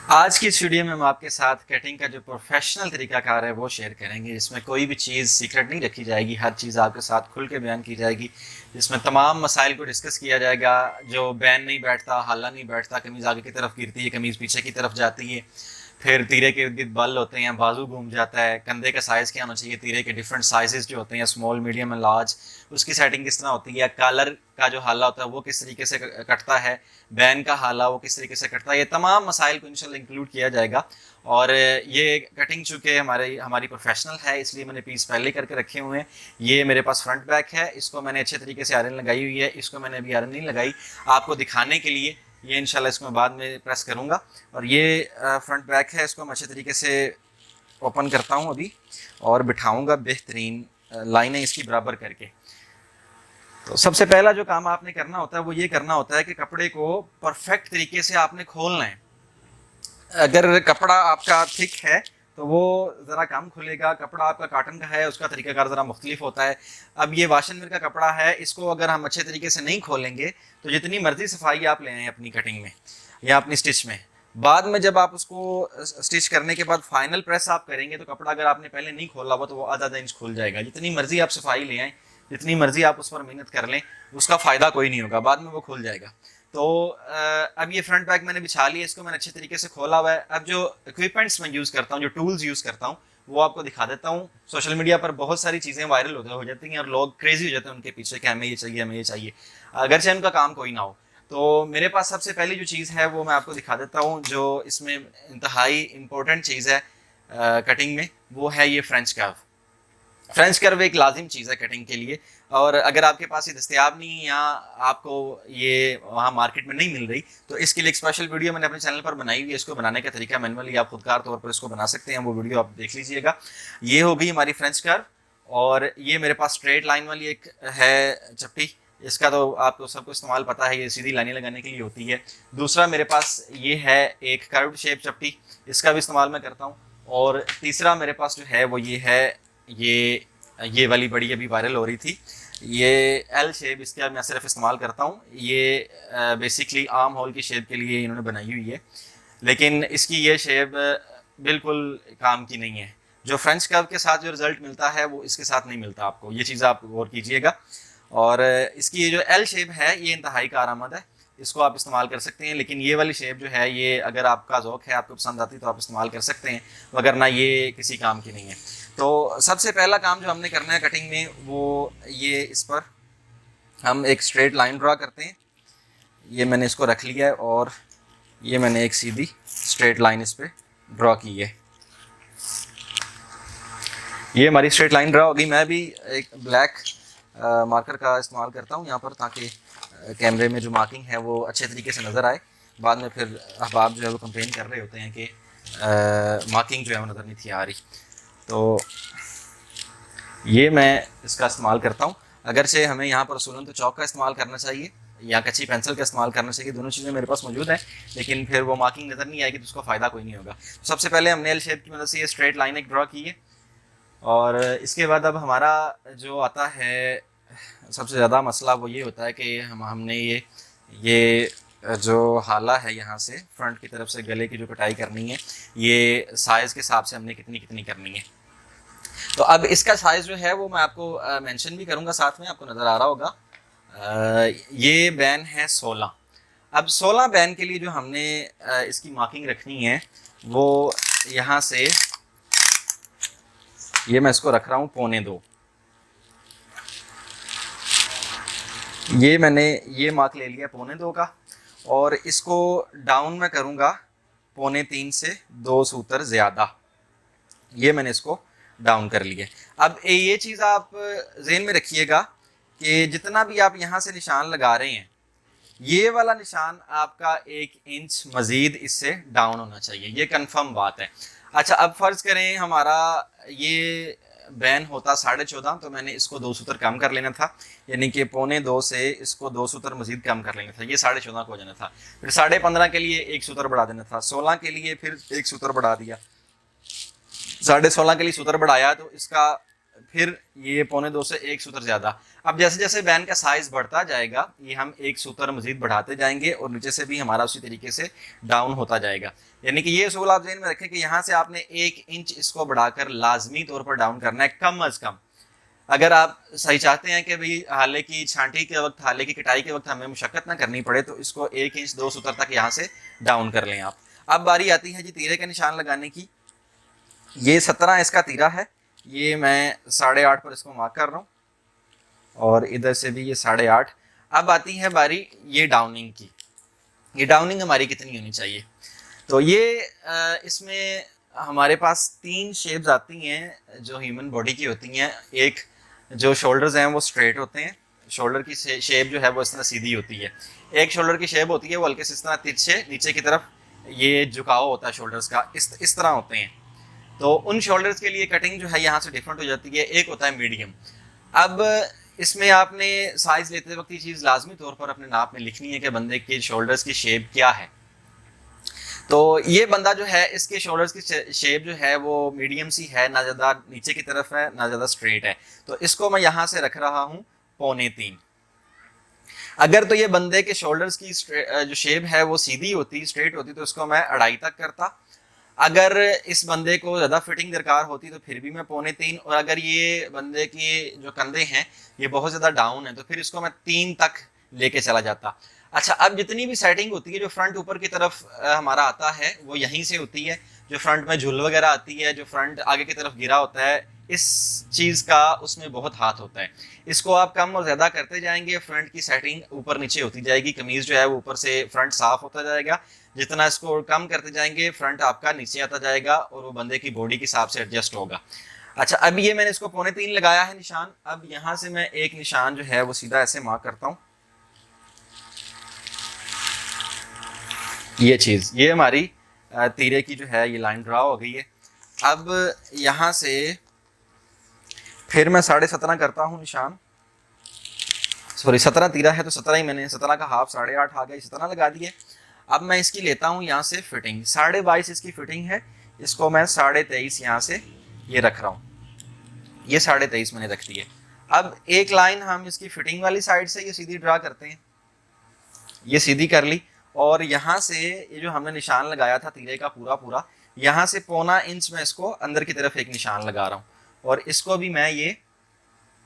आज की इस वीडियो में हम आपके साथ कटिंग का जो प्रोफेशनल तरीकाकार है वो शेयर करेंगे, जिसमें कोई भी चीज़ सीक्रेट नहीं रखी जाएगी। हर चीज़ आपके साथ खुल के बयान की जाएगी, जिसमें तमाम मसाइल को डिस्कस किया जाएगा। जो बैन नहीं बैठता, हाला नहीं बैठता, कमीज़ आगे की तरफ गिरती है, कमीज़ पीछे की तरफ जाती है, फिर तीरे के इर्द गिर्द बल होते हैं, बाजू घूम जाता है, कंधे का साइज़ क्या होना चाहिए, तीरे के डिफरेंट साइजेस जो होते हैं, स्मॉल, मीडियम एंड लार्ज, उसकी सेटिंग किस तरह होती है, कलर का जो हाला होता है वो किस तरीके से कटता है, बैन का हाला वो किस तरीके से कटता है, ये तमाम मसाइल को इंशाल्लाह इंक्लूड किया जाएगा। और ये कटिंग चूँकि हमारी प्रोफेशनल है, इसलिए मैंने पीस पहले करके रखे हुए हैं। ये मेरे पास फ्रंट बैक है, इसको मैंने अच्छे तरीके से आयरन लगाई हुई है, इसको मैंने अभी आयरन नहीं लगाई आपको दिखाने के लिए। ये इंशाल्लाह इसको मैं बाद में प्रेस करूँगा। और ये फ्रंट बैक है, इसको मैं अच्छे तरीके से ओपन करता हूँ अभी और बिठाऊँगा बेहतरीन लाइनें इसकी बराबर करके। तो सबसे पहला जो काम आपने करना होता है वो ये करना होता है कि कपड़े को परफेक्ट तरीके से आपने खोलना है। अगर कपड़ा आपका थिक है तो वो ज़रा कम खुलेगा, कपड़ा आपका कॉटन का है उसका तरीकाकार ज़रा मुख्तलिफ होता है। अब ये वाशन वेयर का कपड़ा है, इसको अगर हम अच्छे तरीके से नहीं खोलेंगे तो जितनी मर्जी सफाई आप ले आएँ अपनी कटिंग में या अपनी स्टिच में, बाद में जब आप उसको स्टिच करने के बाद फाइनल प्रेस आप करेंगे तो कपड़ा अगर आपने पहले नहीं खोला हुआ तो वो आधा इंच खुल जाएगा। जितनी मर्जी आप सफाई ले आएँ, जितनी मर्जी आप उस पर मेहनत कर लें, उसका फ़ायदा कोई नहीं होगा, बाद में वो खुल जाएगा। तो अब ये फ्रंट बैक मैंने बिछा लिया, इसको मैंने अच्छे तरीके से खोला हुआ है। अब जो इक्विपमेंट्स मैं यूज़ करता हूँ, जो टूल्स यूज़ करता हूँ, वो आपको दिखा देता हूँ। सोशल मीडिया पर बहुत सारी चीज़ें वायरल हो जाती हैं और लोग क्रेजी हो जाते हैं उनके पीछे कि हमें ये चाहिए, हमें ये चाहिए, अगरचे उनका काम कोई ना हो। तो मेरे पास सबसे पहली जो चीज़ है वो मैं आपको दिखा देता हूँ, जो इसमें इंतहाई इम्पोर्टेंट चीज़ है कटिंग में, वो है ये फ्रेंच कर्व। फ्रेंच कर्व एक लाजिम चीज़ है कटिंग के लिए, और अगर आपके पास ये दस्तियाब नहीं है या आपको ये वहाँ मार्केट में नहीं मिल रही तो इसके लिए एक स्पेशल वीडियो मैंने अपने चैनल पर बनाई हुई है। इसको बनाने का तरीका मैनुअली आप खुदकार तौर पर इसको बना सकते हैं, वो वीडियो आप देख लीजिएगा। ये हो गई हमारी फ्रेंच कर्व। और ये मेरे पास स्ट्रेट लाइन वाली एक है चपटी, इसका तो आपको सबको इस्तेमाल पता है, ये सीधी लाइनें लगाने के लिए होती है। दूसरा मेरे पास ये है एक कर्व्ड शेप चपटी, इसका भी इस्तेमाल मैं करता हूँ। और तीसरा मेरे पास जो है वो ये है, ये वाली बड़ी अभी वायरल हो रही थी, ये एल शेप, इसका मैं सिर्फ इस्तेमाल करता हूँ। ये बेसिकली आर्म होल की शेप के लिए इन्होंने बनाई हुई है, लेकिन इसकी ये शेप बिल्कुल काम की नहीं है। जो फ्रेंच कर्व के साथ जो रिजल्ट मिलता है वो इसके साथ नहीं मिलता आपको, ये चीज़ आप गौर कीजिएगा। और इसकी ये जो एल शेप है ये इंतहाई कारआमद है, इसको आप इस्तेमाल कर सकते हैं। लेकिन ये वाली शेप जो है ये अगर आपका ज़ौक़ है, आपको पसंद आती है तो आप इस्तेमाल कर सकते हैं, वगरना ये किसी काम की नहीं है। तो सबसे पहला काम जो हमने करना है कटिंग में वो ये, इस पर हम एक स्ट्रेट लाइन ड्रा करते हैं। ये मैंने इसको रख लिया है और ये मैंने एक सीधी स्ट्रेट लाइन इस पर ड्रा की है। ये हमारी स्ट्रेट लाइन ड्रा होगी। मैं भी एक ब्लैक मार्कर का इस्तेमाल करता हूँ यहाँ पर, ताकि कैमरे में जो मार्किंग है वो अच्छे तरीके से नज़र आए। बाद में फिर अहबाब जो है वो कंप्लेन कर रहे होते हैं कि मार्किंग जो है वो नज़र नहीं थी आ रही। तो ये मैं इसका इस्तेमाल करता हूँ। अगर से हमें यहाँ पर असूलन तो चौक का इस्तेमाल करना चाहिए या कच्ची पेंसिल का इस्तेमाल करना चाहिए, दोनों चीज़ें मेरे पास मौजूद हैं, लेकिन फिर वो मार्किंग नज़र नहीं आएगी तो उसका फ़ायदा कोई नहीं होगा। तो सबसे पहले हमने एल शेप की मदद से ये स्ट्रेट लाइन एक ड्रा की है। और इसके बाद अब हमारा जो आता है सबसे ज़्यादा मसला वो ये होता है कि हमने ये जो हाला है यहाँ से फ्रंट की तरफ से गले की जो कटाई करनी है, ये साइज़ के हिसाब से हमने कितनी कितनी करनी है। तो अब इसका साइज़ जो है वो मैं आपको मेंशन भी करूँगा, साथ में आपको नज़र आ रहा होगा। ये बैन है 16। अब 16 बैन के लिए जो हमने इसकी मार्किंग रखनी है वो यहाँ से, ये मैं इसको रख रहा हूँ 1.25। ये मैंने ये मार्क ले लिया 1.25 का, और इसको डाउन में करूँगा 2.25 से 2 सूत्र ज़्यादा। ये मैंने इसको डाउन कर लिया। अब ये चीज़ आप ज़हन में रखिएगा कि जितना भी आप यहाँ से निशान लगा रहे हैं, ये वाला निशान आपका 1 इंच मज़ीद इससे डाउन होना चाहिए, ये कंफर्म बात है। अच्छा, अब फ़र्ज़ करें हमारा ये बैन होता 14.5, तो मैंने इसको 2 सूत्र कम कर लेना था, यानी कि 2.25 से इसको 2 सूत्र मज़ीद कम कर लेना था, ये 14.5 को हो जाना था। फिर 15.5 के लिए 1 सूत्र बढ़ा देना था, 16 के लिए फिर 1 सूत्र बढ़ा दिया, 16.5 के लिए सूत्र बढ़ाया तो इसका फिर ये 2.25 से 1 सूत्र ज़्यादा। अब जैसे जैसे बैन का साइज बढ़ता जाएगा ये हम एक सूत्र मजीद बढ़ाते जाएंगे और नीचे से भी हमारा उसी तरीके से डाउन होता जाएगा। यानी कि ये असूल आप ज़हन में रखें कि यहाँ से आपने 1 इंच इसको बढ़ाकर लाजमी तौर पर डाउन करना है कम अज कम। अगर आप सही चाहते हैं कि भाई हाले की छांटी के वक्त, हाले की कटाई के वक्त हमें मुशक्कत ना करनी पड़े, तो इसको 1 इंच 2 सूत्र तक यहाँ से डाउन कर लें आप। अब बारी आती है जी तीरे का निशान लगाने की। ये 17 इसका तीरा है, ये मैं 8.5 पर इसको मार्क कर रहा हूँ और इधर से भी ये 8.5। अब आती है बारी ये डाउनिंग की। ये डाउनिंग हमारी कितनी होनी चाहिए? तो ये इसमें हमारे पास 3 शेप्स आती हैं जो ह्यूमन बॉडी की होती हैं। एक जो शोल्डर्स हैं वो स्ट्रेट होते हैं, शोल्डर की शेप जो है वो इस तरह सीधी होती है। एक शोल्डर की शेप होती है वो हल्के से इस तरह तिरछे नीचे की तरफ ये झुकाव होता है शोल्डर्स का, इस तरह होते हैं। तो उन शोल्डर्स के लिए कटिंग जो है यहाँ से डिफरेंट हो जाती है। एक होता है मीडियम। अब इसमें आपने साइज लेते वक्त ये चीज़ लाजमी तौर पर अपने नाप में लिखनी है कि बंदे के शोल्डर्स की शेप क्या है। तो ये बंदा जो है इसके शोल्डर्स की शेप जो है वो मीडियम सी है, ना ज़्यादा नीचे की तरफ है ना ज़्यादा स्ट्रेट है। तो इसको मैं यहाँ से रख रहा हूँ 2.25। अगर तो ये बंदे के शोल्डर्स की जो शेप है वो सीधी होती, स्ट्रेट होती, तो इसको मैं 2.5 तक करता। अगर इस बंदे को ज़्यादा फिटिंग दरकार होती तो फिर भी मैं 2.25। और अगर ये बंदे के जो कंधे हैं ये बहुत ज़्यादा डाउन है तो फिर इसको मैं 3 तक लेके चला जाता। अच्छा, अब जितनी भी सेटिंग होती है, जो फ्रंट ऊपर की तरफ हमारा आता है वो यहीं से होती है। जो फ्रंट में झुल वगैरह आती है, जो फ्रंट आगे की तरफ गिरा होता है, इस चीज़ का उसमें बहुत हाथ होता है। इसको आप कम और ज़्यादा करते जाएंगे, फ्रंट की सेटिंग ऊपर नीचे होती जाएगी। कमीज़ जो है वो ऊपर से फ्रंट साफ होता जाएगा। जितना इसको कम करते जाएंगे फ्रंट आपका नीचे आता जाएगा और वो बंदे की बॉडी के हिसाब से एडजस्ट होगा। अच्छा, अब ये मैंने इसको 2.25 लगाया है निशान। अब यहाँ से मैं एक निशान जो है वो सीधा ऐसे मार्क करता हूँ। ये चीज़, ये हमारी तीरे की जो है ये लाइन ड्रा हो गई है। अब यहाँ से फिर मैं 17.5 करता हूँ निशान। सॉरी, 17 तीरा है तो 17 ही, मैंने 17 का हाफ 8.5 आ गया, 17 लगा दिए। अब मैं इसकी लेता हूँ यहाँ से फिटिंग, 22.5 इसकी फिटिंग है। इसको मैं 23.5 यहाँ से ये रख रहा हूँ, ये 23.5 मैंने रख दिए। अब एक लाइन हम इसकी फिटिंग वाली साइड से ये सीधी ड्रा करते हैं, ये सीधी कर ली। और यहाँ से ये जो हमने निशान लगाया था तीरे का पूरा यहाँ से 0.25 इंच में इसको अंदर की तरफ एक निशान लगा रहा हूँ और इसको भी मैं ये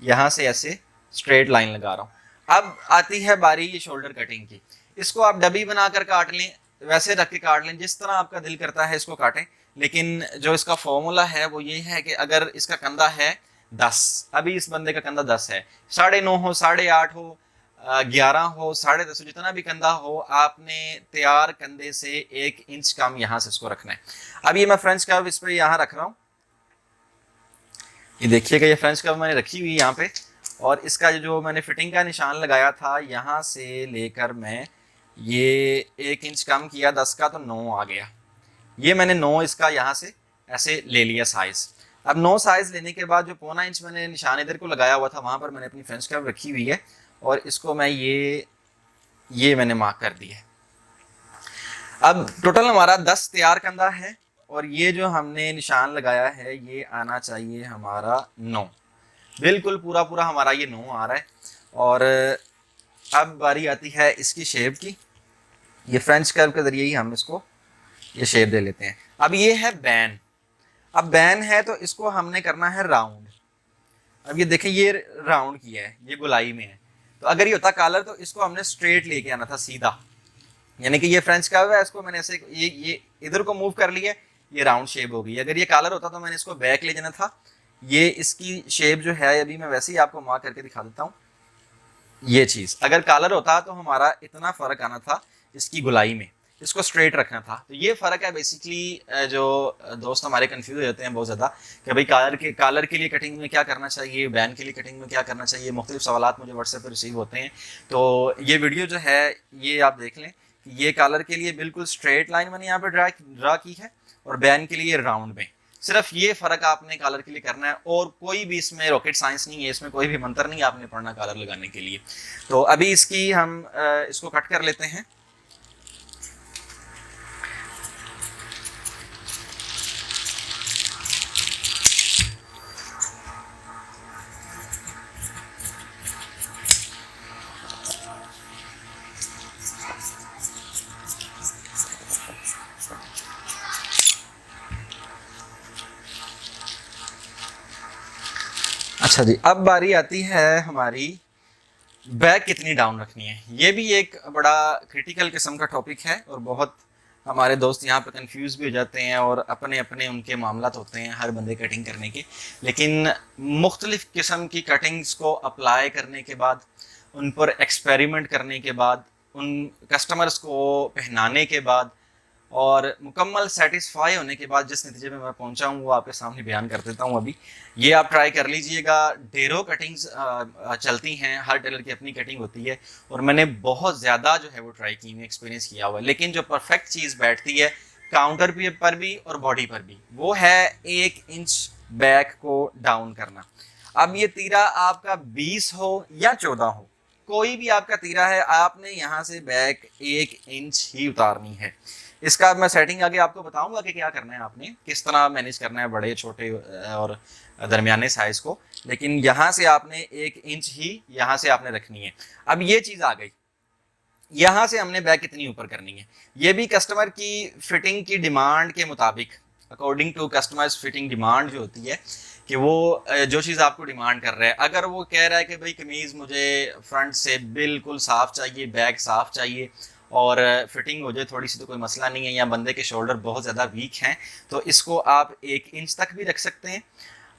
यहाँ से ऐसे स्ट्रेट लाइन लगा रहा हूँ। अब आती है बारी ये शोल्डर कटिंग की। इसको आप डबी बनाकर काट लें, वैसे रख के काट लें, जिस तरह आपका दिल करता है इसको काटें। लेकिन जो इसका फॉर्मूला है वो ये है कि अगर इसका कंधा है 10, अभी इस बंदे का कंधा 10 है, 9.5 हो, 8.5 हो, 11 हो, 10.5 हो, जितना भी कंधा हो, आपने तैयार कंधे से 1 इंच कम यहाँ से इसको रखना है। अब ये मैं फ्रेंच कर्व इस पर यहाँ रख रहा हूँ। ये देखिएगा, ये फ्रेंच कर्व मैंने रखी हुई यहाँ पे। और इसका जो मैंने फिटिंग का निशान लगाया था यहाँ से लेकर मैं ये 1 इंच कम किया 10 का, तो 9 आ गया। ये मैंने 9 इसका यहाँ से ऐसे ले लिया साइज। अब 9 साइज लेने के बाद जो 0.25 इंच मैंने निशान इधर को लगाया हुआ था वहाँ पर मैंने अपनी फ्रेंच कर्व रखी हुई है और इसको मैं ये मैंने मार्क कर दिया। अब टोटल हमारा 10 तैयार कंधा है और ये जो हमने निशान लगाया है ये आना चाहिए हमारा 9, बिल्कुल पूरा हमारा ये 9 आ रहा है। और अब बारी आती है इसकी शेप की। ये फ्रेंच कर्व के जरिए ही हम इसको ये शेप दे लेते हैं। अब ये है बैन। अब बैन है तो इसको हमने करना है राउंड। अब ये देखें, ये राउंड किया है, ये गोलाई में है। तो अगर ये होता कॉलर तो इसको हमने स्ट्रेट लेके आना था सीधा, यानी कि ये फ्रेंच कर्व है, इसको मैंने ऐसे ये इधर को मूव कर लिया, ये राउंड शेप हो गई। अगर ये कॉलर होता तो मैंने इसको बैक ले जाना था। ये इसकी शेप जो है अभी मैं वैसे ही आपको मार्क करके दिखा देता हूँ। ये चीज़ अगर कॉलर होता तो हमारा इतना फ़र्क आना था इसकी गुलाई में, इसको स्ट्रेट रखना था। तो ये फ़र्क है बेसिकली। जो दोस्त हमारे कंफ्यूज हो जाते हैं बहुत ज़्यादा कि भाई कॉलर के लिए कटिंग में क्या करना चाहिए, बैन के लिए कटिंग में क्या करना चाहिए, मुख्तलिफ सवालात मुझे व्हाट्सएप पर रिसीव होते हैं। तो ये वीडियो जो है ये आप देख लें कि ये कॉलर के लिए बिल्कुल स्ट्रेट लाइन मैंने यहाँ पर ड्रा की है और बैन के लिए राउंड में। सिर्फ ये फ़र्क आपने कॉलर के लिए करना है और कोई भी इसमें रॉकेट साइंस नहीं है, इसमें कोई भी मंत्र नहीं आपने पढ़ना कॉलर लगाने के लिए। तो अभी इसकी हम इसको कट कर लेते हैं। अच्छा जी, अब बारी आती है हमारी बैक कितनी डाउन रखनी है। ये भी एक बड़ा क्रिटिकल किस्म का टॉपिक है और बहुत हमारे दोस्त यहाँ पे कंफ्यूज भी हो जाते हैं और अपने अपने उनके मामलात होते हैं हर बंदे कटिंग करने के। लेकिन मुख्तलिफ किस्म की कटिंग्स को अप्लाई करने के बाद, उन पर एक्सपेरिमेंट करने के बाद, उन कस्टमर्स को पहनाने के बाद और मुकम्मल सेटिस्फाई होने के बाद जिस नतीजे में मैं पहुंचा हूँ वो आपके सामने बयान कर देता हूँ। अभी ये आप ट्राई कर लीजिएगा। ढेरों कटिंग्स चलती हैं, हर टेलर की अपनी कटिंग होती है और मैंने बहुत ज़्यादा जो है वो ट्राई की, एक्सपीरियंस किया हुआ है। लेकिन जो परफेक्ट चीज़ बैठती है काउंटर पर भी और बॉडी पर भी, वो है 1 इंच बैक को डाउन करना। अब ये तीरा आपका 20 हो या 14 हो, कोई भी आपका तीरा है, आपने यहाँ से बैक 1 इंच ही उतारनी है। इसका मैं सेटिंग आगे आपको बताऊंगा कि क्या करना है, आपने किस तरह मैनेज करना है बड़े छोटे और दरमियाने साइज को। लेकिन यहाँ से आपने 1 इंच ही यहाँ से आपने रखनी है। अब ये चीज़ आ गई, यहाँ से हमने बैक कितनी ऊपर करनी है, ये भी कस्टमर की फिटिंग की डिमांड के मुताबिक, according to customers fitting demand जो होती है कि वो जो चीज़ आपको डिमांड कर रहा है। अगर वो कह रहा है कि भाई कमीज़ मुझे फ्रंट से बिल्कुल साफ़ चाहिए, बैक साफ़ चाहिए और फिटिंग हो जाए थोड़ी सी तो कोई मसला नहीं है, या बंदे के शोल्डर बहुत ज़्यादा वीक हैं तो इसको आप 1 इंच तक भी रख सकते हैं।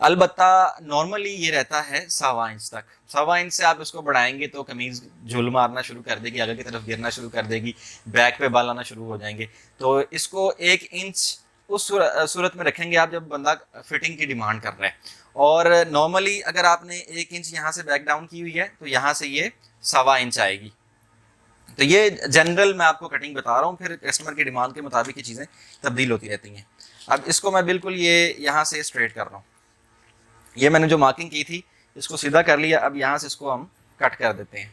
अलबत्ता नॉर्मली ये रहता है 1.25 इंच तक। 1.25 इंच से आप इसको बढ़ाएंगे तो कमीज़ झूल मारना शुरू कर देगी, आगे की तरफ गिरना शुरू कर देगी, बैक पे बाल आना शुरू हो जाएंगे। तो इसको 1 इंच उस सूरत में रखेंगे आप जब बंदा फिटिंग की डिमांड कर रहा है। और नॉर्मली अगर आपने 1 इंच यहाँ से बैक डाउन की हुई है तो यहाँ से ये 1.25 इंच आएगी। तो ये जनरल मैं आपको कटिंग बता रहा हूँ, फिर कस्टमर की डिमांड के मुताबिक ये चीज़ें तब्दील होती रहती हैं। अब इसको मैं बिल्कुल ये यहाँ से स्ट्रेट कर रहा हूँ। ये मैंने जो मार्किंग की थी इसको सीधा कर लिया। अब यहाँ से इसको हम कट कर देते हैं।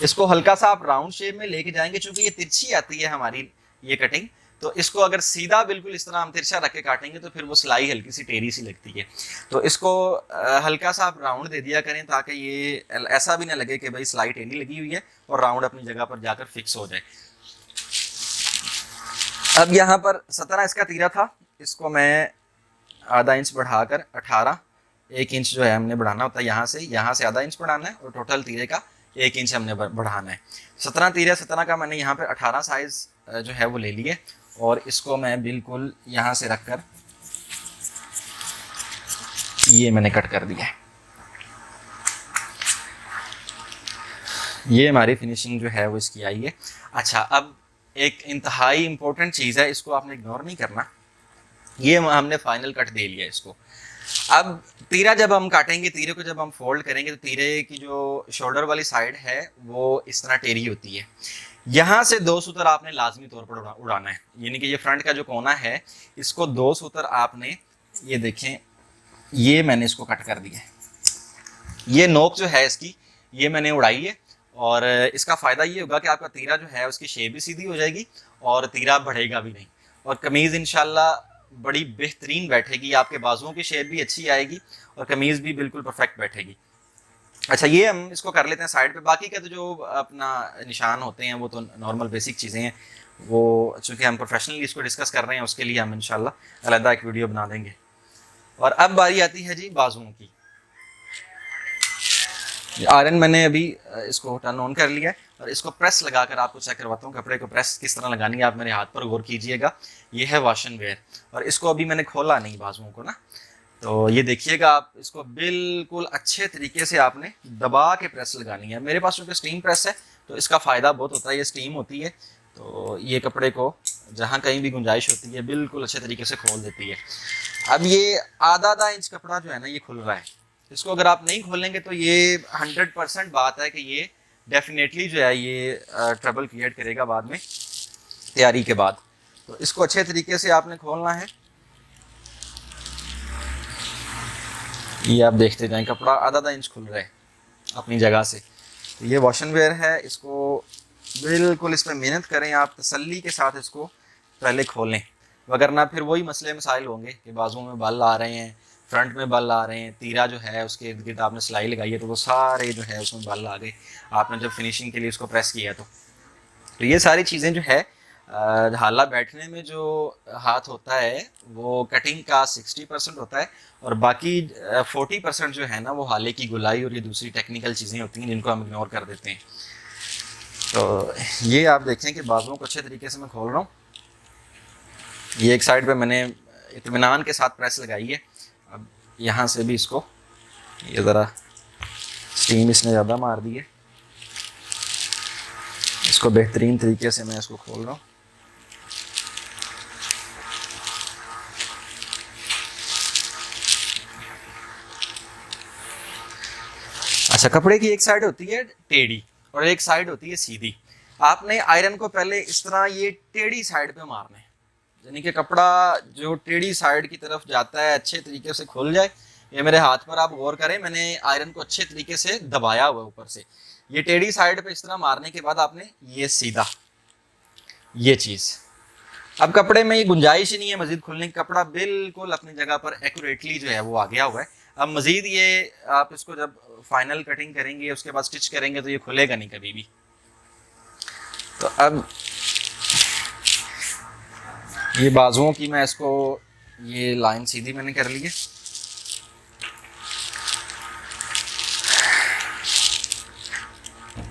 इसको हल्का सा आप राउंड शेप में लेके जाएंगे, चूंकि ये तिरछी आती है हमारी ये कटिंग, तो इसको अगर सीधा बिल्कुल इस तरह हम तिरछा रख के काटेंगे तो फिर वो सिलाई हल्की सी टेढ़ी सी लगती है। तो इसको हल्का सा आप राउंड दे दिया करें ताकि ये ऐसा भी ना लगे कि भाई सिलाई टेढ़ी लगी हुई है और राउंड अपनी जगह पर जाकर फिक्स हो जाए। अब यहाँ पर 17 इसका तीरा था, इसको मैं आधा इंच बढ़ाकर 18, 1 इंच जो है हमने बढ़ाना होता है, यहाँ से आधा इंच बढ़ाना है और टोटल तीरे का 1 इंच हमने बढ़ाना है। 17 तीरे 17 का मैंने यहाँ पे 18 साइज जो है वो ले लिए और इसको मैं बिल्कुल यहाँ से रखकर ये मैंने कट कर दिया। ये हमारी फिनिशिंग जो है वो इसकी आई है। अच्छा, अब एक इंतहाई इम्पोर्टेंट चीज़ है, इसको आपने इग्नोर नहीं करना। ये हमने फाइनल कट दे लिया इसको। अब तीरा जब हम काटेंगे, तीरे को जब हम फोल्ड करेंगे तो तीरे की जो शोल्डर वाली साइड है वो इस तरह टेढ़ी होती है। यहाँ से 2 सूत्र आपने लाजमी तौर पर उड़ाना है, यानी कि ये फ्रंट का जो कोना है इसको 2 सूत्र आपने, ये देखें ये मैंने इसको कट कर दिया है। ये नोक जो है इसकी ये मैंने उड़ाई है और इसका फ़ायदा ये होगा कि आपका तीरा जो है उसकी शेप भी सीधी हो जाएगी और तीरा बढ़ेगा भी नहीं और कमीज़ इंशाल्लाह बड़ी बेहतरीन बैठेगी, आपके बाजुओं की शेप भी अच्छी आएगी और कमीज़ भी बिल्कुल परफेक्ट बैठेगी। अच्छा, ये हम इसको कर लेते हैं साइड पे। बाकी का तो जो अपना निशान होते हैं वो तो नॉर्मल बेसिक चीज़ें हैं, वो चूँकि हम प्रोफेशनली इसको डिस्कस कर रहे हैं उसके लिए हम इंशाल्लाह अलग एक वीडियो बना देंगे। और अब बारी आती है जी बाजुओं की। आयरन मैंने अभी इसको टर्न ऑन कर लिया है और इसको प्रेस लगाकर आपको चेक करवाता हूँ कपड़े को प्रेस किस तरह लगानी है। आप मेरे हाथ पर गौर कीजिएगा, ये है वॉश एंड वेयर और इसको अभी मैंने खोला नहीं बाजुओं को ना, तो ये देखिएगा आप इसको बिल्कुल अच्छे तरीके से आपने दबा के प्रेस लगानी है। मेरे पास चूँकि स्टीम प्रेस है तो इसका फ़ायदा बहुत होता है, ये स्टीम होती है तो ये कपड़े को जहाँ कहीं भी गुंजाइश होती है बिल्कुल अच्छे तरीके से खोल देती है। अब ये आधा इंच कपड़ा जो है ना ये खुल रहा है, इसको अगर आप नहीं खोलेंगे तो ये 100% बात है कि ये डेफिनेटली जो है ये ट्रबल क्रिएट करेगा बाद में तैयारी के बाद। तो इसको अच्छे तरीके से आपने खोलना है। ये आप देखते जाएं कपड़ा आधा इंच खुल रहा है अपनी जगह से। तो ये वॉश एंड वेयर है, इसको बिल्कुल इस पर मेहनत करें आप, तसल्ली के साथ इसको पहले खोलें, वगरना फिर वही मसले मसाइल होंगे कि बाजुओं में बाल आ रहे हैं, फ्रंट में बाल आ रहे हैं, तीरा जो है उसके इर्द गिर्द आपने सिलाई लगाई है तो वो सारे जो है उसमें बाल आ गए आपने जब फिनिशिंग के लिए उसको प्रेस किया। तो ये सारी चीज़ें जो है हाला बैठने में जो हाथ होता है वो कटिंग का 60% होता है, और बाकी 40% जो है ना वो हाले की गुलाई और ये दूसरी टेक्निकल चीज़ें होती हैं जिनको हम इग्नोर कर देते हैं। तो ये आप देखें कि बाजुओं को अच्छे तरीके से मैं खोल रहा हूँ। ये एक साइड पे मैंने इत्मीनान के साथ प्रेस लगाई है। अब यहाँ से भी इसको ये ज़रा स्टीम इसने ज़्यादा मार दी है, इसको बेहतरीन तरीके से मैं इसको खोल रहा हूँ। अच्छा, कपड़े की एक साइड होती है टेढ़ी और एक साइड होती है सीधी। आपने आयरन को पहले इस तरह ये टेढ़ी साइड पे मारना है, यानी कि कपड़ा जो टेढ़ी साइड की तरफ जाता है अच्छे तरीके से खुल जाए। ये मेरे हाथ पर आप गौर करें, मैंने आयरन को अच्छे तरीके से दबाया हुआ ऊपर से। ये टेढ़ी साइड पे इस तरह मारने के बाद आपने ये सीधा, ये चीज़। अब कपड़े में ये गुंजाइश ही नहीं है मजीद खुलने की, कपड़ा बिल्कुल अपनी जगह पर एक्यूरेटली जो है वो आ गया हुआ है। अब मजीद ये आप इसको जब फाइनल कटिंग करेंगे उसके बाद स्टिच करेंगे तो ये खुलेगा नहीं कभी भी। तो अब ये बाजुओं की मैं इसको ये लाइन सीधी मैंने कर ली है।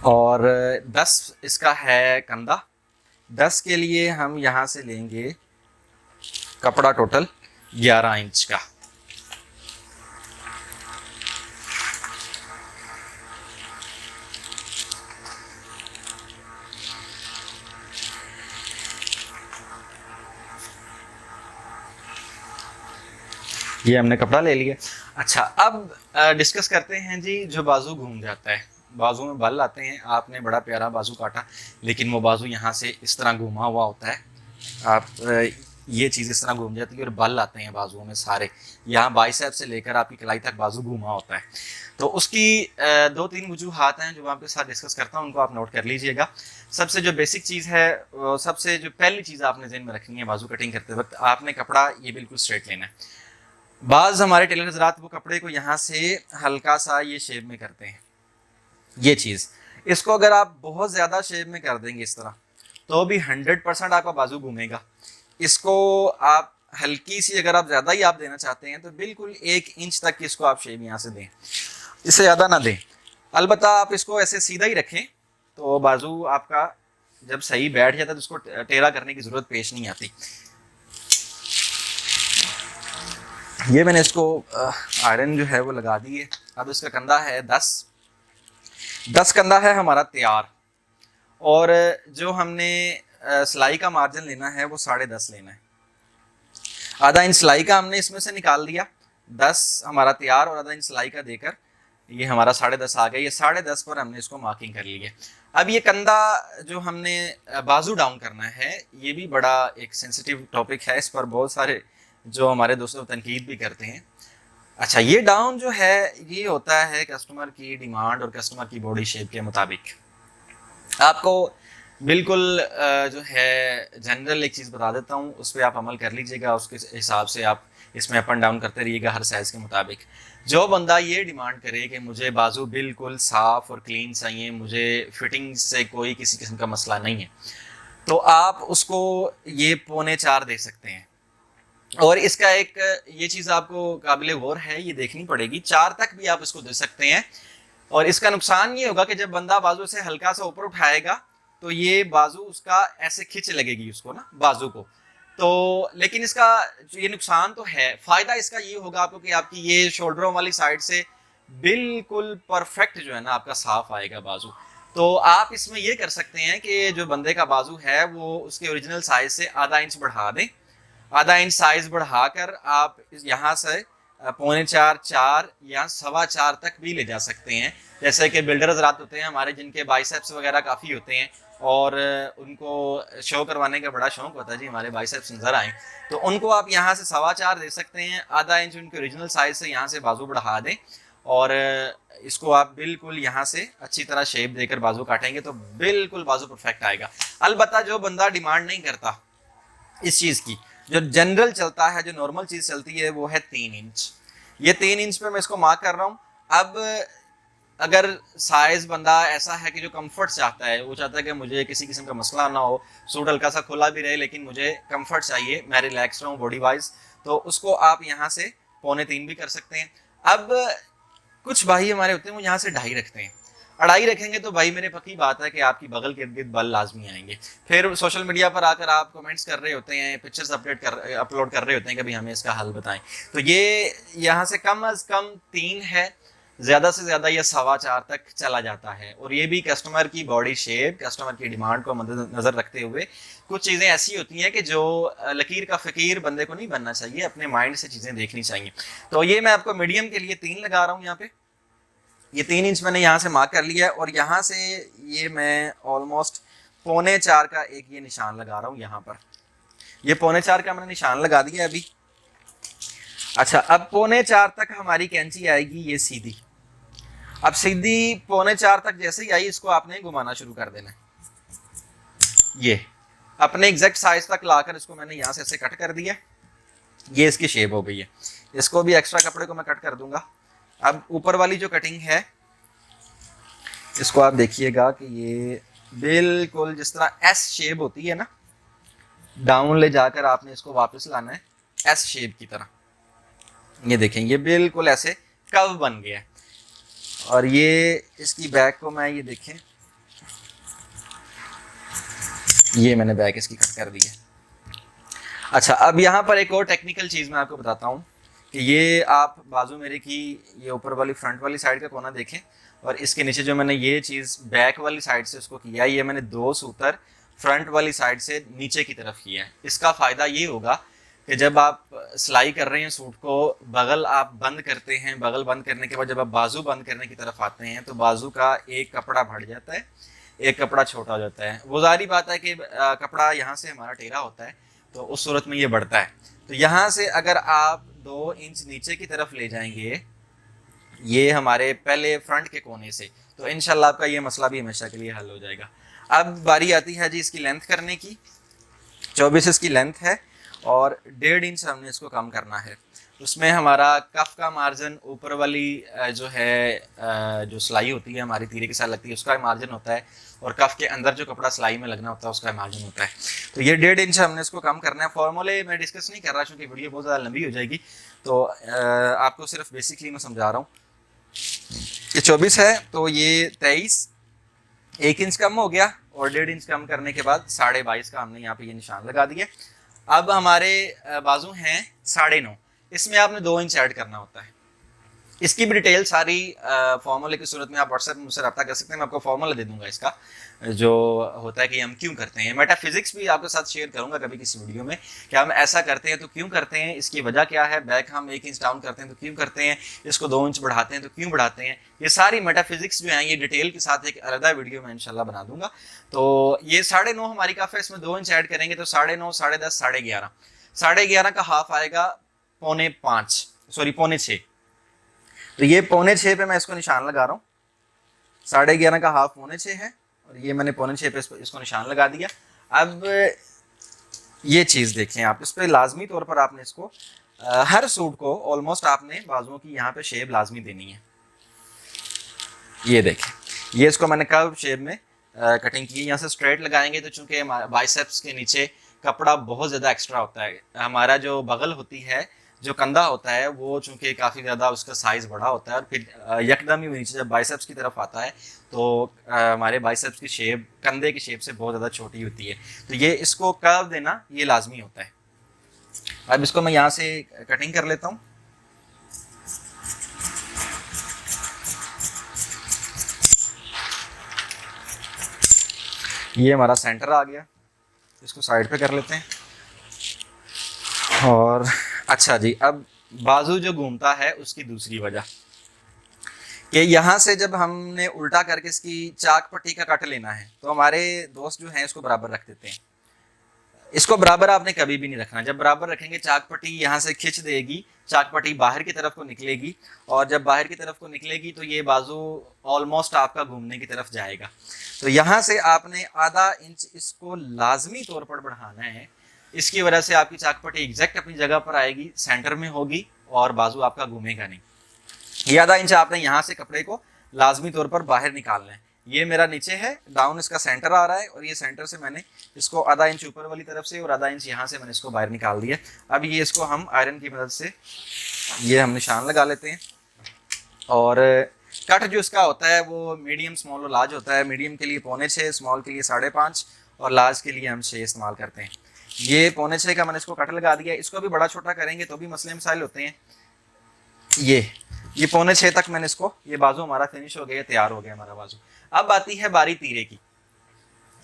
और 10 इसका है कंधा। 10 के लिए हम यहाँ से लेंगे कपड़ा टोटल 11 इंच का। ये हमने कपड़ा ले लिया। अच्छा, अब डिस्कस करते हैं जी, जो बाजू घूम जाता है, बाजू में बल आते हैं। आपने बड़ा प्यारा बाजू काटा, लेकिन वो बाजू यहाँ से इस तरह घूमा हुआ होता है। आप ये चीज़ इस तरह घूम जाती है और बल आते हैं बाजुओं में सारे, यहाँ बाइसेप से लेकर आपकी कलाई तक बाजू घूमा होता है। तो उसकी 2-3 वजूहात हैं जो मैं आपके साथ डिस्कस करता हूँ, उनको आप नोट कर लीजिएगा। सबसे जो बेसिक चीज़ है, सबसे जो पहली चीज़ आपने ज़हन में रखनी है बाजू कटिंग करते वक्त, आपने कपड़ा ये बिल्कुल स्ट्रेट लेना है। बाज़ हमारे टेलर हज़रात वो कपड़े को यहाँ से हल्का सा ये शेप में करते हैं, ये चीज़। इसको अगर आप बहुत ज़्यादा शेप में कर देंगे इस तरह, तो भी 100% आपका बाजू घूमेगा। इसको आप हल्की सी, अगर आप ज़्यादा ही आप देना चाहते हैं तो बिल्कुल 1 इंच तक की इसको आप शेप यहाँ से दें, इससे ज़्यादा ना दें। अलबत्ता आप इसको ऐसे सीधा ही रखें तो बाजू आपका जब सही बैठ जाता है तो उसको टेढ़ा करने की ज़रूरत पेश नहीं आती। ये मैंने इसको आयरन जो है वो लगा दी है। अब इसका कंधा है 10 कंधा है हमारा तैयार, और जो हमने सिलाई का मार्जिन लेना है वो 10.5 लेना है। आधा इंच सिलाई का हमने इसमें से निकाल दिया, 10 हमारा तैयार और आधा इंच सिलाई का देकर ये हमारा 10.5 आ गया। ये 10.5 पर हमने इसको मार्किंग कर ली है। अब ये कंधा जो हमने बाजू डाउन करना है, ये भी बड़ा एक सेंसिटिव टॉपिक है, इस पर बहुत सारे जो हमारे दोस्तों तनकीद भी करते हैं। अच्छा, ये डाउन जो है ये होता है कस्टमर की डिमांड और कस्टमर की बॉडी शेप के मुताबिक। आपको बिल्कुल जो है जनरल एक चीज़ बता देता हूँ, उस पर आप अमल कर लीजिएगा, उसके हिसाब से आप इसमें अप एंड डाउन करते रहिएगा हर साइज़ के मुताबिक। जो बंदा ये डिमांड करे कि मुझे बाजू बिल्कुल साफ़ और क्लीन चाहिए, मुझे फिटिंग से कोई किसी किस्म का मसला नहीं है, तो आप उसको ये 3.25 दे सकते हैं। और इसका एक ये चीज़ आपको काबिल गौर है, ये देखनी पड़ेगी, 4 तक भी आप इसको दे सकते हैं। और इसका नुकसान ये होगा कि जब बंदा बाजू से हल्का सा ऊपर उठाएगा तो ये बाजू उसका ऐसे खिंच लगेगी उसको ना बाजू को। तो लेकिन इसका ये नुकसान तो है, फ़ायदा इसका ये होगा आपको कि आपकी ये शोल्डरों वाली साइड से बिल्कुल परफेक्ट जो है ना आपका साफ आएगा बाजू। तो आप इसमें ये कर सकते हैं कि जो बंदे का बाजू है वो उसके ओरिजिनल साइज से आधा इंच बढ़ा दें। आधा इंच साइज बढ़ाकर आप यहाँ से 3.25, 4 या 4.25 तक भी ले जा सकते हैं। जैसे कि बिल्डर हज़रात होते हैं हमारे, जिनके बाइसेप्स वगैरह काफ़ी होते हैं और उनको शो करवाने का बड़ा शौक होता है जी हमारे बाइसेप्स नज़र आए, तो उनको आप यहाँ से 4.25 दे सकते हैं। आधा इंच उनके ओरिजिनल साइज से यहाँ से बाजू बढ़ा दें और इसको आप बिल्कुल यहाँ से अच्छी तरह शेप देकर बाजू काटेंगे तो बिल्कुल बाजू परफेक्ट आएगा। अलबत्ता जो बंदा डिमांड नहीं करता इस चीज़ की, जो जनरल चलता है, जो नॉर्मल चीज़ चलती है, वो है 3 इंच। ये 3 इंच पे मैं इसको मार्क कर रहा हूँ। अब अगर साइज बंदा ऐसा है कि जो कंफर्ट चाहता है, वो चाहता है कि मुझे किसी किस्म का मसला ना हो, सूट हल्का सा खुला भी रहे लेकिन मुझे कंफर्ट चाहिए, मैं रिलैक्स रहूँ बॉडी वाइज, तो उसको आप यहाँ से 2.25 भी कर सकते हैं। अब कुछ भाई हमारे होते हैं वो यहाँ से 2.5 रखते हैं। 2.5 रखेंगे तो भाई मेरे पक्की बात है कि आपकी बगल के इर्द बल लाजमी आएंगे। फिर सोशल मीडिया पर आकर आप कमेंट्स कर रहे होते हैं, पिक्चर्स अपलोड कर रहे होते हैं कि भाई हमें इसका हल बताएं। तो ये यहाँ से कम अज कम 3 है, ज़्यादा से ज़्यादा ये 4.25 तक चला जाता है। और ये भी कस्टमर की बॉडी शेप, कस्टमर की डिमांड को मद्देनजर रखते हुए, कुछ चीज़ें ऐसी होती हैं कि जो लकीर का फ़कीर बंदे को नहीं बनना चाहिए, अपने माइंड से चीज़ें देखनी चाहिए। तो ये मैं आपको मीडियम के लिए 3 लगा रहा हूँ यहाँ पे। ये 3 इंच मैंने यहाँ से मार्क कर लिया है और यहाँ से ये मैं ऑलमोस्ट 3.25 का एक ये निशान लगा रहा हूँ यहाँ पर। ये 3.25 का मैंने निशान लगा दिया अभी। अच्छा, अब 3.25 तक हमारी कैंची आएगी ये सीधी। अब सीधी 3.25 तक जैसे ही आई, इसको आपने घुमाना शुरू कर देना है। ये अपने एग्जैक्ट साइज तक लाकर इसको मैंने यहाँ से ऐसे कट कर दिया। ये इसकी शेप हो गई है। इसको भी एक्स्ट्रा कपड़े को मैं कट कर दूंगा। अब ऊपर वाली जो कटिंग है, इसको आप देखिएगा कि ये बिल्कुल जिस तरह एस शेप होती है ना, डाउन ले जाकर आपने इसको वापस लाना है एस शेप की तरह। ये देखें, ये बिल्कुल ऐसे कर्व बन गया है। और ये इसकी बैक को मैं, ये देखें, ये मैंने बैक इसकी कट कर दी है। अच्छा, अब यहाँ पर एक और टेक्निकल चीज़ मैं आपको बताता हूँ कि ये आप बाजू मेरे की ये ऊपर वाली फ्रंट वाली साइड का कोना देखें, और इसके नीचे जो मैंने ये चीज़ बैक वाली साइड से उसको किया है, ये मैंने 2 सूतर फ्रंट वाली साइड से नीचे की तरफ किया है। इसका फ़ायदा ये होगा कि जब आप सिलाई कर रहे हैं सूट को, बगल आप बंद करते हैं, बगल बंद करने के बाद जब आप बाजू बंद करने की तरफ आते हैं तो बाजू का एक कपड़ा बढ़ जाता है, एक कपड़ा छोटा हो जाता है। वो जारी बात है कि कपड़ा यहाँ से हमारा टेढ़ा होता है, तो उस सूरत में ये बढ़ता है। तो यहाँ से अगर आप 2 इंच नीचे की तरफ ले जाएंगे, ये हमारे पहले फ्रंट के कोने से, तो इंशाल्लाह आपका ये मसला भी हमेशा के लिए हल हो जाएगा। अब बारी आती है जी इसकी लेंथ करने की। 24 इसकी लेंथ है और 1.5 इंच हमने इसको कम करना है। उसमें हमारा कफ का मार्जिन, ऊपर वाली जो है जो सिलाई होती है हमारी तीरे के साथ लगती है, उसका मार्जिन होता है, और कफ के अंदर जो कपड़ा सिलाई में लगना होता है उसका मार्जिन होता है। तो ये 1.5 इंच हमने इसको कम करना है। फॉर्मूले मैं डिस्कस नहीं कर रहा क्योंकि वीडियो बहुत ज़्यादा लंबी हो जाएगी, तो आपको सिर्फ बेसिकली मैं समझा रहा हूँ। ये 24 है तो ये 23, 1 इंच कम हो गया, और 1.5 इंच कम करने के बाद 22.5 का हमने यहाँ पे ये निशान लगा दिया। अब हमारे बाजू हैं 9.5, इसमें आपने 2 इंच ऐड करना होता है। इसकी भी डिटेल सारी फॉर्मूले की सूरत में आप व्हाट्सएप में मुझसे रब्ता कर सकते हैं। मैं आपको फॉर्मूला दे दूंगा इसका, जो होता है कि हम क्यों करते हैं। मेटाफिजिक्स भी आपके साथ शेयर करूंगा कभी किसी वीडियो में, कि हम ऐसा करते हैं तो क्यों करते हैं, इसकी वजह क्या है, बैक हम 1 इंच डाउन करते हैं तो क्यों करते हैं, इसको 2 इंच बढ़ाते हैं तो क्यों बढ़ाते हैं। ये सारी मेटाफिजिक्स जो है ये डिटेल के साथ एक अलग वीडियो में इंशाल्लाह बना दूंगा। तो ये 9.5 हमारी काफ़ी है, इसमें 2 इंच ऐड करेंगे तो 9.5, 10.5, 11.5, 11.5 का हाफ आएगा 4.5, सॉरी 4.6। तो ये 4.6 पे मैं इसको निशान लगा रहा हूँ। 11.5 का हाफ 4.6 है, और ये मैंने 4.6 पे इसको निशान लगा दिया। अब ये चीज़ देखें आप, इस पर लाजमी तौर पर आपने इसको हर सूट को ऑलमोस्ट आपने बाजुओं की यहाँ पे शेप लाजमी देनी है। ये देखें, ये इसको मैंने कर्व शेप में कटिंग की है। यहाँ से स्ट्रेट लगाएंगे तो चूंकि बाइसेप्स के नीचे कपड़ा बहुत ज़्यादा एक्स्ट्रा होता है, हमारा जो बगल होती है, जो कंधा होता है, वो चूंकि काफ़ी ज़्यादा उसका साइज़ बड़ा होता है, और फिर यकदम ही नीचे जब बाइसेप्स की तरफ आता है तो हमारे बाइसेप्स की शेप कंधे की शेप से बहुत ज़्यादा छोटी होती है। तो ये इसको कर्व देना ये लाजमी होता है। अब इसको मैं यहाँ से कटिंग कर लेता हूँ। ये हमारा सेंटर आ गया, इसको साइड पे कर लेते हैं। और अच्छा जी, अब बाजू जो घूमता है उसकी दूसरी वजह कि यहाँ से जब हमने उल्टा करके इसकी चाक पट्टी का कट लेना है तो हमारे दोस्त जो हैं इसको बराबर रख देते हैं। इसको बराबर आपने कभी भी नहीं रखना। जब बराबर रखेंगे चाक पट्टी यहाँ से खिंच देगी, चाक पट्टी बाहर की तरफ को निकलेगी, और जब बाहर की तरफ को निकलेगी तो ये बाजू ऑलमोस्ट आपका घूमने की तरफ जाएगा। तो यहाँ से आपने आधा इंच इसको लाजमी तौर पर बढ़ाना है। इसकी वजह से आपकी चाक पट्टी एग्जैक्ट अपनी जगह पर आएगी, सेंटर में होगी, और बाजू आपका घूमेगा नहीं। ये आधा इंच आपने यहाँ से कपड़े को लाजमी तौर पर बाहर निकालना है। ये मेरा नीचे है, डाउन इसका सेंटर आ रहा है, और ये सेंटर से मैंने इसको आधा इंच ऊपर वाली तरफ से और आधा इंच यहाँ से मैंने इसको बाहर निकाल दिया। अब ये इसको हम आयरन की मदद से ये हम निशान लगा लेते हैं। और कट जो इसका होता है वो मीडियम, स्मॉल और लार्ज होता है। मीडियम के लिए 6.25, स्मॉल के लिए 5.5 और लार्ज के लिए हम 6 इस्तेमाल करते हैं। ये 6.25 का मैंने इसको कट लगा दिया। इसको भी बड़ा छोटा करेंगे तो भी मसले मसाइल होते हैं। ये 6.25 तक मैंने इसको, ये बाजू हमारा फिनिश हो गया, तैयार हो गया हमारा बाजू। अब आती है बारी तीरे की।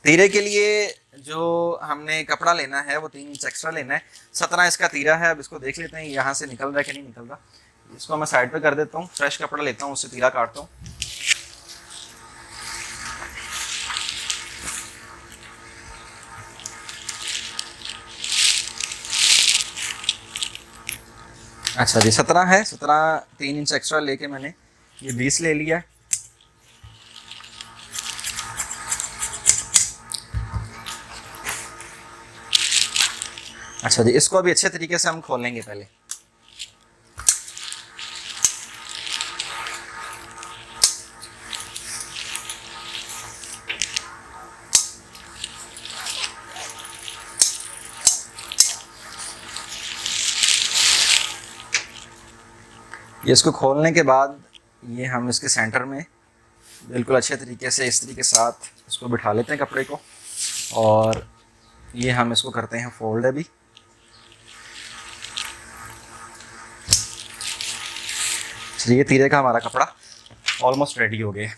तीरे के लिए जो हमने कपड़ा लेना है वो 3 इंच एक्स्ट्रा लेना है। 17 इसका तीरा है। अब इसको देख लेते हैं यहाँ से निकल रहा है कि नहीं निकल रहा। इसको मैं साइड पे कर देता हूँ, फ्रेश कपड़ा लेता हूँ, उससे तीरा काटता हूँ। अच्छा जी, 17 है। 17 3 इंच एक्स्ट्रा लेके मैंने ये 20 ले लिया। अच्छा जी, इसको अभी अच्छे तरीके से हम खोलेंगे पहले। ये इसको खोलने के बाद ये हम इसके सेंटर में बिल्कुल अच्छे तरीके से इस तरीके के साथ इसको बिठा लेते हैं कपड़े को, और ये हम इसको करते हैं फोल्ड अभी। चलिए, तीरे का हमारा कपड़ा ऑलमोस्ट रेडी हो गया।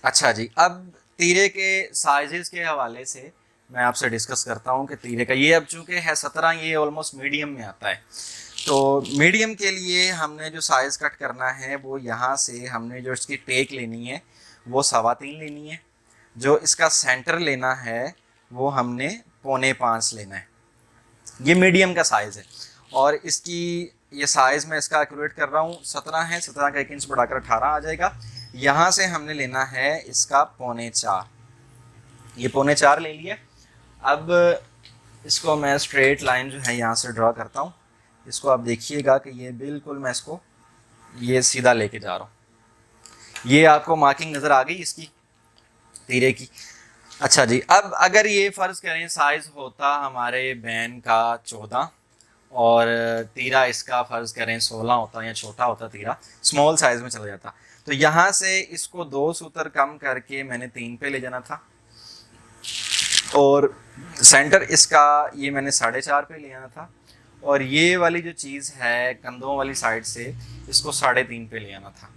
अच्छा जी, अब तीरे के साइजेस के हवाले से मैं आपसे डिस्कस करता हूँ कि तीरे का ये अब चूँकि है 17, ये ऑलमोस्ट मीडियम में आता है। तो मीडियम के लिए हमने जो साइज़ कट करना है वो यहाँ से हमने जो इसकी टेक लेनी है वो 3.25 लेनी है। जो इसका सेंटर लेना है वो हमने 4.25 लेना है। ये मीडियम का साइज़ है, और इसकी ये साइज़ मैं इसका एक्यूरेट कर रहा हूँ। 17 है, 17 का 1 इंच बढ़ाकर 18 आ जाएगा। यहाँ से हमने लेना है इसका 4.25, ये 4.25 ले लिया। अब इसको मैं स्ट्रेट लाइन जो है यहाँ से ड्रॉ करता हूँ। इसको आप देखिएगा कि ये बिल्कुल मैं इसको ये सीधा लेके जा रहा हूँ। ये आपको मार्किंग नज़र आ गई इसकी तीरे की। अच्छा जी, अब अगर ये फ़र्ज़ करें साइज़ होता हमारे बैन का 14 और तीरा इसका फ़र्ज़ करें 16 होता या छोटा होता, तीरा स्मॉल साइज़ में चला जाता, तो यहाँ से इसको 2 सूत्र कम करके मैंने 3 पे ले जाना था, और सेंटर इसका ये मैंने 4.5 पे ले आना था, और ये वाली जो चीज़ है कंधों वाली साइड से इसको 3.5 पे ले आना था।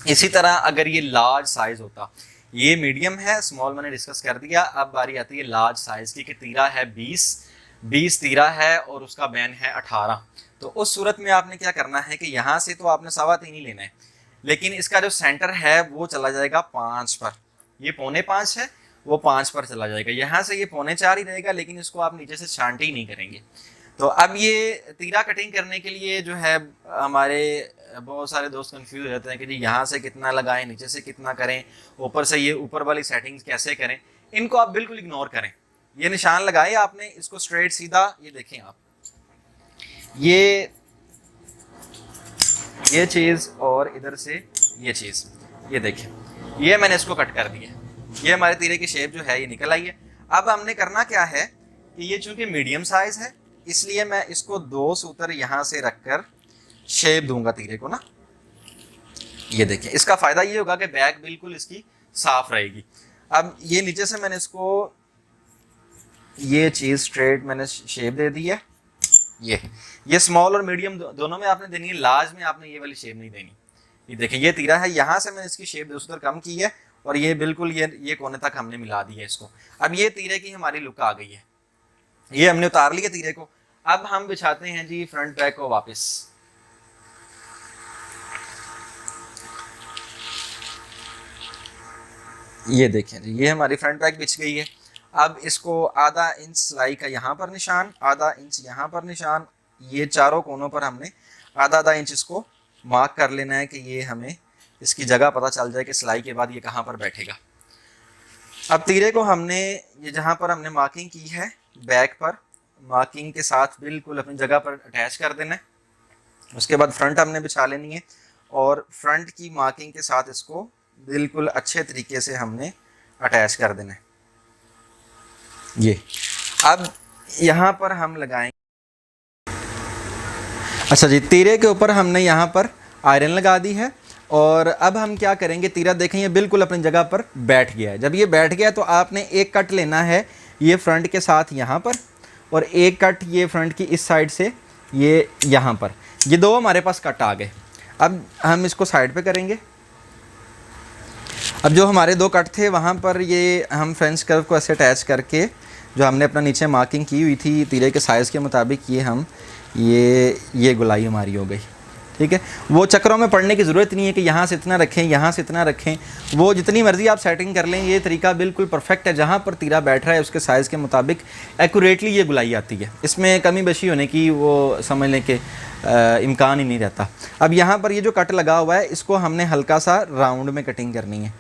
इसी तरह अगर ये लार्ज साइज़ होता, ये मीडियम है, स्मॉल मैंने डिस्कस कर दिया। अब बारी आती है लार्ज साइज़ की कि तीरा है 20 तीरा है और उसका बैन है 18। तो उस सूरत में आपने क्या करना है कि यहाँ से तो आपने 3.25 ही लेना है, लेकिन इसका जो सेंटर है वो चला जाएगा 5 पर। ये 4.25 है, वो 5 पर चला जाएगा। यहाँ से ये 4.25 ही रहेगा, लेकिन इसको आप नीचे से छांटी ही नहीं करेंगे। तो अब ये तीरा कटिंग करने के लिए जो है हमारे बहुत सारे दोस्त कंफ्यूज रहते हैं कि जी यहाँ से कितना लगाएं, नीचे से कितना करें, ऊपर से ये ऊपर वाली सेटिंग्स कैसे करें। इनको आप बिल्कुल इग्नोर करें। ये निशान लगाए आपने, इसको स्ट्रेट सीधा, ये देखें आप, ये चीज़ और इधर से ये चीज़, ये देखें, ये मैंने इसको कट कर दिया। ये हमारे तीरे की शेप जो है ये निकल आई है। अब हमने करना क्या है कि ये चूंकि मीडियम साइज है, इसलिए मैं इसको 2 सूत्र यहाँ से रखकर शेप दूंगा तीरे को ना। ये देखें, इसका फायदा ये होगा कि बैक बिल्कुल इसकी साफ रहेगी। अब ये नीचे से मैंने इसको ये चीज़ स्ट्रेट मैंने शेप दे दी है। ये स्मॉल और मीडियम दोनों में आपने देनी है, लार्ज में आपने ये वाली शेप नहीं देनी। ये देखें, ये तीरा है, यहाँ से मैंने इसकी शेप 2 सूत्र कम की है, और ये बिल्कुल ये कोने तक हमने मिला दी है इसको। अब ये तीरे की हमारी लुक आ गई है। ये हमने उतार लिया तीरे को। अब हम बिछाते हैं जी फ्रंट बैक को वापस। ये देखें जी, ये हमारी फ्रंट बैक बिछ गई है। अब इसको आधा इंच सिलाई का यहाँ पर निशान, आधा इंच यहाँ पर निशान, ये चारों कोनों पर हमने आधा इंच इसको मार्क कर लेना है कि ये हमें इसकी जगह पता चल जाए कि सिलाई के बाद ये कहाँ पर बैठेगा। अब तीरे को हमने ये जहाँ पर हमने मार्किंग की है बैक पर, मार्किंग के साथ बिल्कुल अपनी जगह पर अटैच कर देना है। उसके बाद फ्रंट हमने बिछा लेनी है, और फ्रंट की मार्किंग के साथ इसको बिल्कुल अच्छे तरीके से हमने अटैच कर देना है। ये अब यहाँ पर हम लगाएंगे, अच्छा जी, तीरे के ऊपर हमने यहाँ पर आयरन लगा दी है। और अब हम क्या करेंगे, तीरा देखें ये बिल्कुल अपनी जगह पर बैठ गया है। जब ये बैठ गया तो आपने एक कट लेना है ये फ्रंट के साथ यहाँ पर, और एक कट ये फ्रंट की इस साइड से ये यहाँ पर। ये दो हमारे पास कट आ गए। अब हम इसको साइड पे करेंगे। अब जो हमारे दो कट थे वहाँ पर ये हम फ्रेंच कर्व को ऐसे अटैच करके जो हमने अपना नीचे मार्किंग की हुई थी तीरे के साइज़ के मुताबिक, ये हम ये गुलाई हमारी हो गई। ठीक है, वो चक्रों में पड़ने की ज़रूरत नहीं है कि यहाँ से इतना रखें, यहाँ से इतना रखें। वो जितनी मर्ज़ी आप सेटिंग कर लें, ये तरीका बिल्कुल परफेक्ट है। जहाँ पर तीरा बैठ रहा है उसके साइज़ के मुताबिक एक्यूरेटली ये गुलाई आती है। इसमें कमी बेशी होने की वो समझ लें कि इम्कान ही नहीं रहता। अब यहाँ पर ये जो कट लगा हुआ है इसको हमने हल्का सा राउंड में कटिंग करनी है।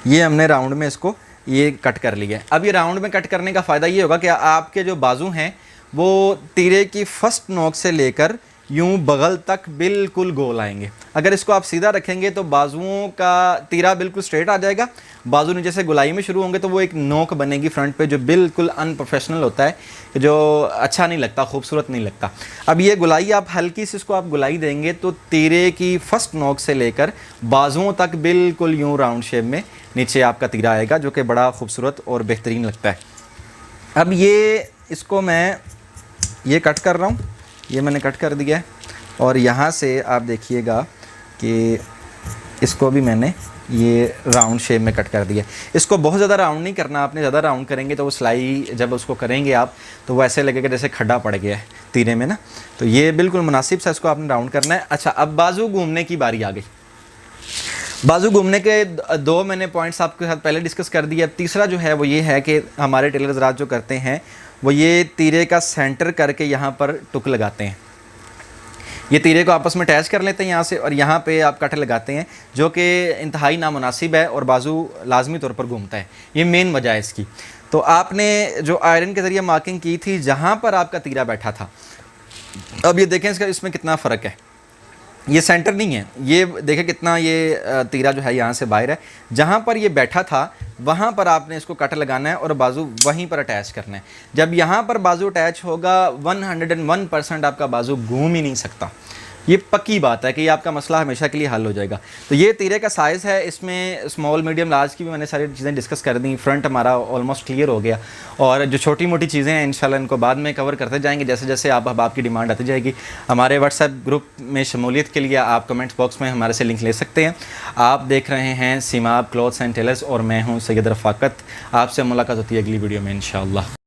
ये हमने राउंड में इसको ये कट कर लिया है। अब ये राउंड में कट करने का फ़ायदा ये होगा कि आपके जो बाजू हैं वो तीरे की फर्स्ट नोक से लेकर यूं बगल तक बिल्कुल गोल आएंगे। अगर इसको आप सीधा रखेंगे तो बाजुओं का तीरा बिल्कुल स्ट्रेट आ जाएगा, बाजू नीचे से गुलाई में शुरू होंगे तो वो एक नोक बनेगी फ्रंट पे जो बिल्कुल अनप्रोफेशनल होता है, जो अच्छा नहीं लगता, खूबसूरत नहीं लगता। अब ये गुलाई आप हल्की सी इसको आप गुलाई देंगे तो तीरे की फर्स्ट नोक से लेकर बाजुओं तक बिल्कुल यूँ राउंड शेप में नीचे आपका तीरा आएगा, जो कि बड़ा खूबसूरत और बेहतरीन लगता है। अब ये इसको मैं ये कट कर रहा हूँ, ये मैंने कट कर दिया है। और यहाँ से आप देखिएगा कि इसको भी मैंने ये राउंड शेप में कट कर दिया। इसको बहुत ज़्यादा राउंड नहीं करना आपने, ज़्यादा राउंड करेंगे तो वो सिलाई जब उसको करेंगे आप तो वो ऐसे लगेगा जैसे खड्डा पड़ गया है तीरे में ना। तो ये बिल्कुल मुनासिब सा इसको आपने राउंड करना है। अच्छा, अब बाजू घूमने की बारी आ गई। बाजू घूमने के दो मैंने पॉइंट्स आपके साथ पहले डिस्कस कर दिए। अब तीसरा जो है वो ये है कि हमारे टेलर हज़रात जो करते हैं वो ये तीरे का सेंटर करके यहाँ पर टुक लगाते हैं। ये तीरे को आपस में अटैच कर लेते हैं यहाँ से, और यहाँ पे आप कट लगाते हैं, जो कि इंतहाई नामुनासिब है और बाजू लाजमी तौर पर घूमता है। ये मेन वजह है इसकी। तो आपने जो आयरन के ज़रिए मार्किंग की थी जहाँ पर आपका तीरा बैठा था, अब ये देखें इसमें कितना फ़र्क है। ये सेंटर नहीं है, ये देखें कितना ये तीरा जो है यहाँ से बाहर है। जहाँ पर ये बैठा था वहाँ पर आपने इसको कट लगाना है और बाजू वहीं पर अटैच करना है। जब यहाँ पर बाजू अटैच होगा 101% आपका बाजू घूम ही नहीं सकता। ये पक्की बात है कि ये आपका मसला हमेशा के लिए हल हो जाएगा। तो ये तीरे का साइज़ है, इसमें स्मॉल मीडियम लार्ज की भी मैंने सारी चीज़ें डिस्कस कर दी। फ्रंट हमारा ऑलमोस्ट क्लियर हो गया, और जो छोटी मोटी चीज़ें हैं इंशाल्लाह इनको बाद में कवर करते जाएंगे जैसे जैसे आपकी डिमांड आती जाएगी। हमारे व्हाट्सएप ग्रुप में शमूलियत के लिए आप कमेंट्स बॉक्स में हमारे से लिंक ले सकते हैं। आप देख रहे हैं सीमाब क्लॉथ्स एंड टेलर्स और मैं हूँ सैयद रफ़ाकत। आपसे मुलाकात होती है अगली वीडियो में इंशाल्लाह।